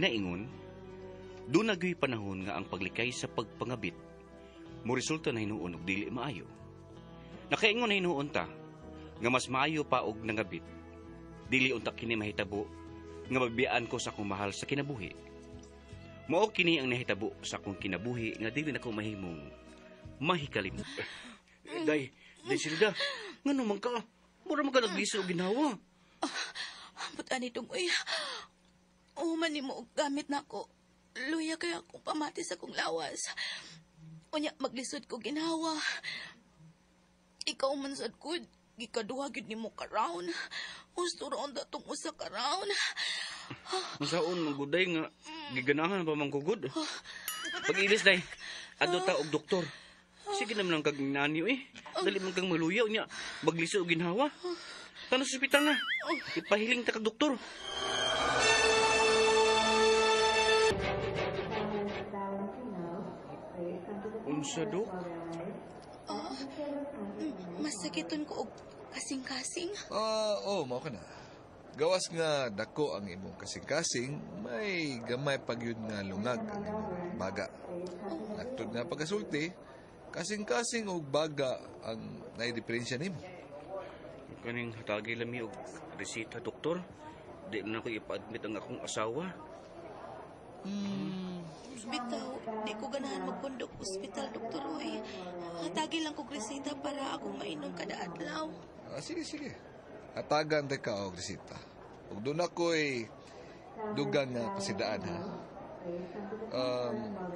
Ginaingon, doon nagyoy panahon nga ang paglikay sa pagpangabit mo resulta na hinuon og dili maayo. Nakaingon na hinuon ta nga mas maayo pa og nangabit. Dili unta kini mahitabo nga magbiyaan ko sa akong mahal sa kinabuhi. Mao kini ang nahitabo sa akong kinabuhi nga dili nako mahimong mahikalimot. Day Silda, ngano man ka? Mura man ka nagliso og ginawa. Ambot ani dumoy. Uman nimo og gamit nako. Luya kaya akong pamati sa kong lawas. Unya maglisod ko ginawa. Ikaw man sad good. Gikaduha gyud nimo ka round. Gusto raon datong usa ka round. Masaon mong guday nga giganahan pa man kugod. Pag-ilis day, adto ta og doktor. Sige naman ang kagnanyo Dali man kang maluyaw niya. Magliso og ginhawa. Tanong sa ospital na. Ipahiling ta kag doktor. Unsa, Dok? Masakiton ko og kasing-kasing. Mao ka na. Gawas nga dako ang imong kasing-kasing, may gamay pagyud nga lungag ang imong baga. Nagtud nga pagasulti, kasing-kasing og baga ang naidiferensya nimo. Kaning hatagi lami og resita, doktor. Di man ako ipa-admit ang akong asawa. Bitaw, di ko ganahan magpundok ospital, doktor. Uy, hatagi lang ko resita para ako mainom kada adlaw. Sige. Hatagan tayo ka og resita. Ug doon ako'y dugang nga pasidaan, ha?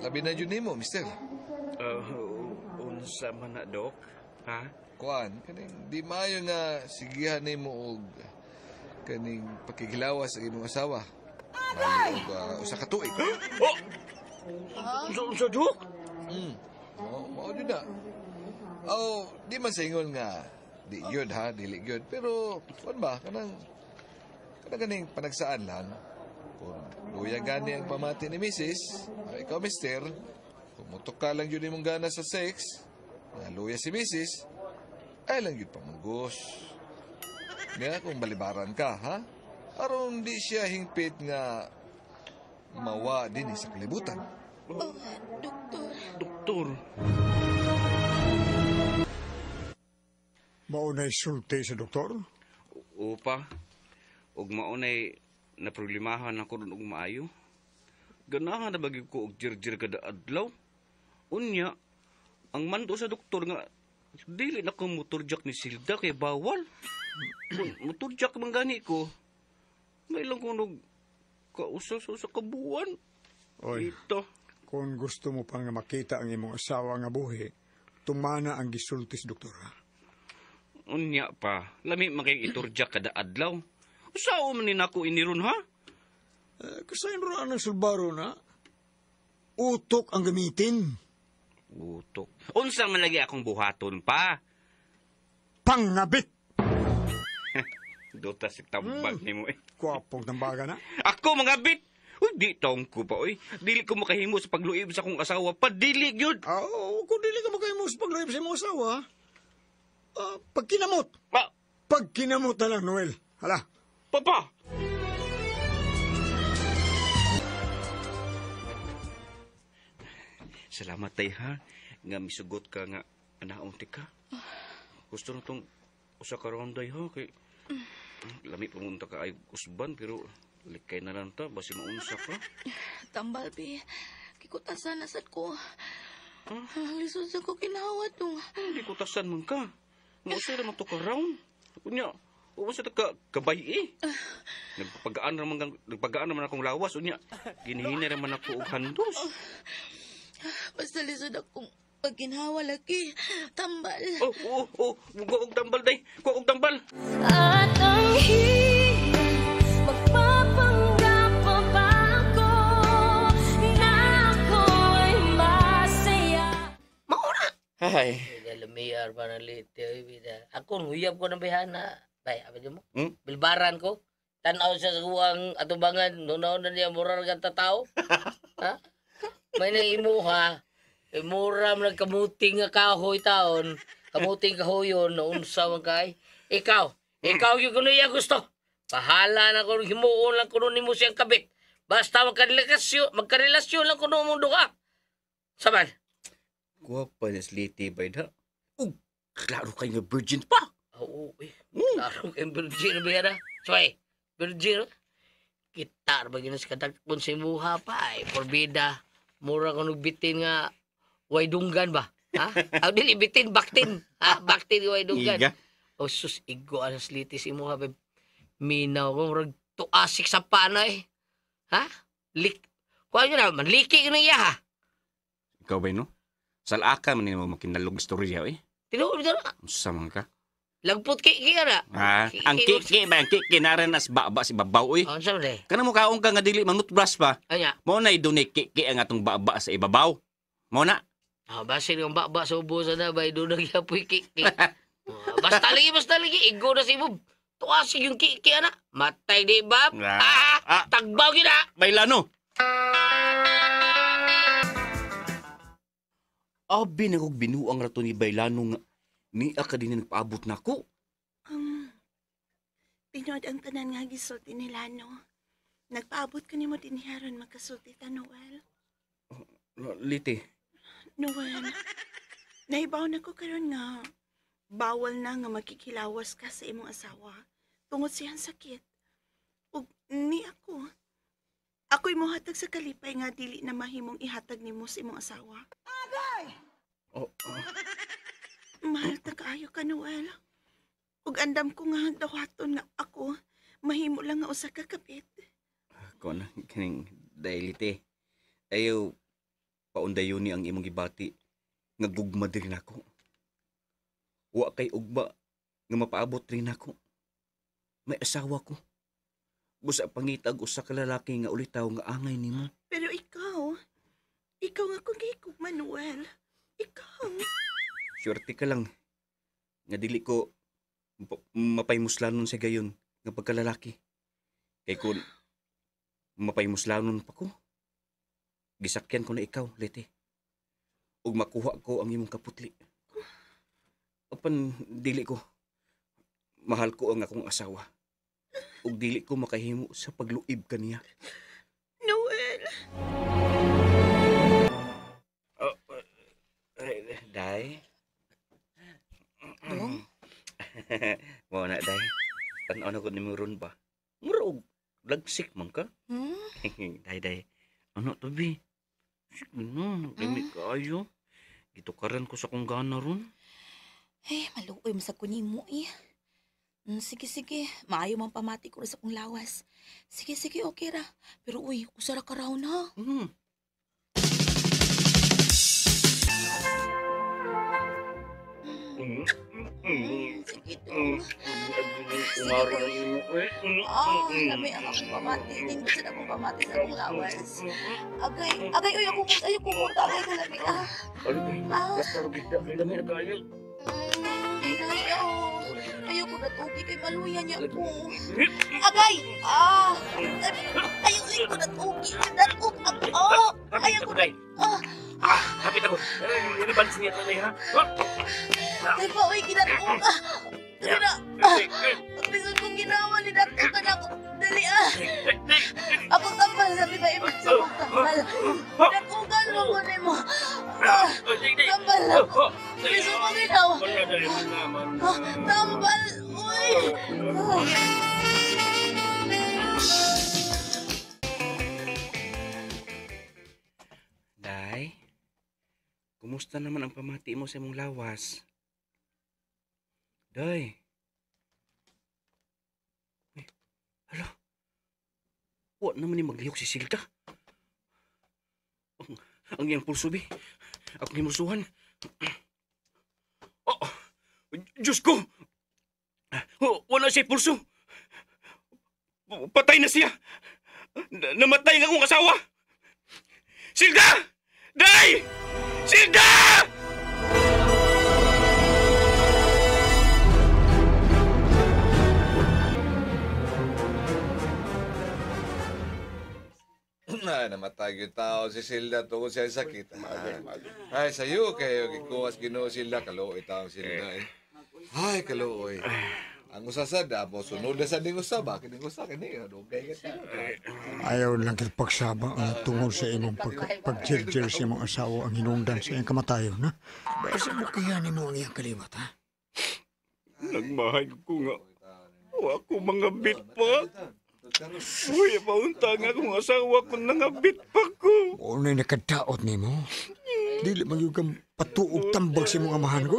Labi na dyan nimo, mister. Unsa man na, Dok? Ha? Kuan, kaning di maayo nga sigihan nimo og kaning pakikilawas sa imong asawa. Mali og usa ka tuig. Unsa, Dok? Mao jud na. Di man sa ingon nga di gyud ha, dili gyud. Pero kuan ba kanang kaning panagsaan lang. Kung luya gani ang pamati ni Mrs., ikaw mister, kumutok ka lang yun imong gana sa sex, na luya si Mrs., ay lang yun pamunggos. Nga kung balibaran ka, ha? Aron di siya hingpit nga mawa din sa kalibutan. Doktor. Doktor. Maunay sulti sa doktor? Upa. Og maunay na problemahan ako ron og maayo. Ganahan na bagi ko og jirjir kada adlaw. Unya, ang mando sa doktor nga dili na ko motorjak ni Silda kay bawal. Motorjak man gani ko. May lang ko nog kausal sa kabuan. Oy, Ito. kung gusto mo pang makita ang imong asawa nga buhi, tumana ang gisultis doktora. Unya pa, lami makay iturjak kada adlaw. Sao man ni nako iniron, ha? Kasayin ro ang sulbaro na, utok ang gamitin. Utok. Unsa man lagi akong buhaton pa? Pangabit! Dota si tambag ni mo Kwapong tambaga na. Ako mga bit! Uy, di taong ko pa, uy. Dili ko makahimo sa pagluib sa akong asawa. Padili, yun! Kung dili ka makahimos paglayip sa imong asawa, pagkinamot. Pagkinamot na lang, Noel. Hala. Papa! Salamat tay ha. Nga misugot ka nga anaong tika. Gusto na tong usa ka ronday ha. Kay lami pumunta ka ay usban pero likay na lang ta. Basi maunsa ka. Tambal, pi. Kikutasan na sad ko. Lisod sa ko kinawat nung. Hindi ko tasan man ka. Mausay naman to ka round. Kunya, uwas na ka kabay Nagpagaan naman akong lawas. Unya, ginihina naman ako og handos. Basta lisod akong pagginhawa lagi. Tambal. Kuha og tambal, day. Kuha og tambal. At ang hirap, magpapanggap pa ba ako na ako'y masaya? Mauna! Ay. Lumiyar pa ng liti. Ako, nguyab ko ng bihana. Bay, apa mo? Hmm? Bilbaran ko. Tanaw siya sa kuwang atubangan. Nunaw na niya murar ka tao. Ha? May naimuha. Mura mo nagkamuting nga kahoy taon. Kamuting kahoyon. Naunsa man kay. Ikaw yung kuno iya gusto. Pahala na kung himuon lang kuno ni mo siyang kabit. Basta magkarelasyon lang kuno mo duha. Saman. Guwapa na sliti ba da? Klaro kay nga virgin pa. Oo, klaro kay virgin ba yan? Soy, virgin. Kita ba ginas kadagpon sa imuha pa ay forbida. Mura ko nagbitin nga way dunggan ba? Ha? Aw dili bitin baktin. Ha? Baktin way dunggan. Iga. O sus, igo alas litis imuha ba? Minaw ko murag tuasik sa panay. Ha? Kuha nyo naman, liki yun iya ha. Ikaw ba no? Salaka man mo makinalog istorya eh. Tinuod na na. Unsa man ka? Lagpot kiki na. Ang kiki ba ang kiki naran as baba si babaw eh. Ano sabi de? Kana mo kaong ka nga dili mangutbras pa. Anya? Mo na idunay kiki ang atong baba sa ibabaw. Mo na. Basin yung baba sa ubo sa na ba, doon nagyapoy kiki. Basta lagi, igo na si Bob. Tuwasig yung kiki na. Matay di ba? Tagbaw gina. Bailano. Abi na kog binuang rato ni Bailano nga ni ka din nagpaabot nako. Pinod ang tanan nga gisulti nila, no? Nagpaabot ka ni mo diniharon magkasulti ta, Noel. Liti. Noel, naibaw na ko karon nga bawal na nga makikilawas ka sa imong asawa tungod siyang sakit. Ug ni ako'y mohatag sa kalipay nga dili na mahimong ihatag nimo sa imong asawa. Oh, Mahal ta kaayo ka, Noel. Ug andam ko nga dawaton nga ako mahimo lang nga usa ka kapit. ko na kaning dailite. Ayaw paundayon ni ang imong gibati nga gugma diri nako. Wa kay ugba nga mapaabot rin nako. May asawa ko. Busa pangitag usa ka lalaki nga ulitaw nga angay nimo. Pero ikaw nga kung gihigug, Manuel. Ikaw. Swerte ka lang nga dili ko mapaymuslanon sa gayon nga pagkalalaki. Kay kun mapaymuslanon pa ko, gisakyan ko na ikaw, Lete. Ug makuha ko ang imong kaputli. Apan dili ko mahal ko ang akong asawa. Ug dili ko makahimo sa pagluib kaniya. Noel. Day. Dong? Mo na, Day. Tanaw na ko ni Muron ba? Murog. Lagsik man ka? Day. Ano to, Bi? Sige na. Dami kayo. Gitukaran ko sa kong gana ron. Maluoy masag ko nimo eh. Sige. Maayo man pamati ko sa kong lawas. Sige, okay ra. Pero uy, usara ka raw na. Sige to. Labi ang akong pamati. Hindi sa akong pamati sa akong lawas. Agay, uy, ako kumurta. Agay ka labi, Ayaw ko na tugi kay maluya niya ko. Agay! Ayaw ko na tugi. Datuk ako. Ayaw ko na. Hapit ako. Inibansin niya ito ha? Ay pa, uy, ginatuk. Dali na. Pagpisod kong ginawa ni Datuk ka na ako. Dali Ako tambal, sabi ba ibig sa akong tambal. Datukan mo ko ni mo. Tambal ako. Pisod kong ginawa. Tambal, uy. Day, kumusta naman ang pamati mo sa imong lawas? Day. Hala. Wa naman ni maglihok si Silda. Ang iyang pulso, Bi. Akong himusuhan. Oh, Diyos ko! Wala siya pulso. Patay na siya. Namatay ang akong asawa. Silda! Day! Silda! Namatay yung tao si Silda tungkol siya sakit. Ay, sayo kayo. Kikuwas ginoo Silda. Kaluoy tao Silda eh. Ay, kaluoy. Ang usasada mo, sunod na sa ding usaba. Kining usa, kini, dugay ka siya. Ayaw lang kita pagsaba ang tungod sa imong pag-jirjir sa imong asawa ang hinungdan sa iyang kamatayon, ha? Basta mo kaya ni mo ang iyang kalimat, ha? Nagmahal ko nga. Wa ko mga bit pa. Uy, paunta nga kung asawa ko nangabit pa ko. Unay nakadaot ni mo. Dili man yung kang patuog tambag sa imong amahan ko.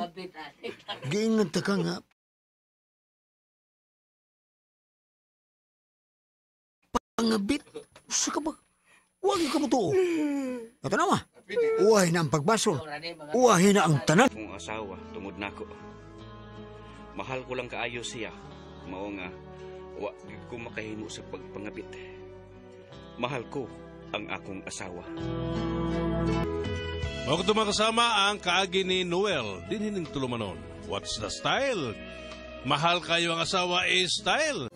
Giingat ka nga. Pangabit? Sa ka ba? Huwag yung kamutuo. Ito na ma. Uwahin na ang pagbasol. Uwahin na ang tanan. Kung asawa, tungod nako. Mahal ko lang kaayo siya. Mao nga, wa gid ko makahimo sa pagpangabit. Mahal ko ang akong asawa. Mga kutumang kasama ang kaagi ni Noel, dinhining tulumanon. What's the style? Mahal kayo ang asawa is style.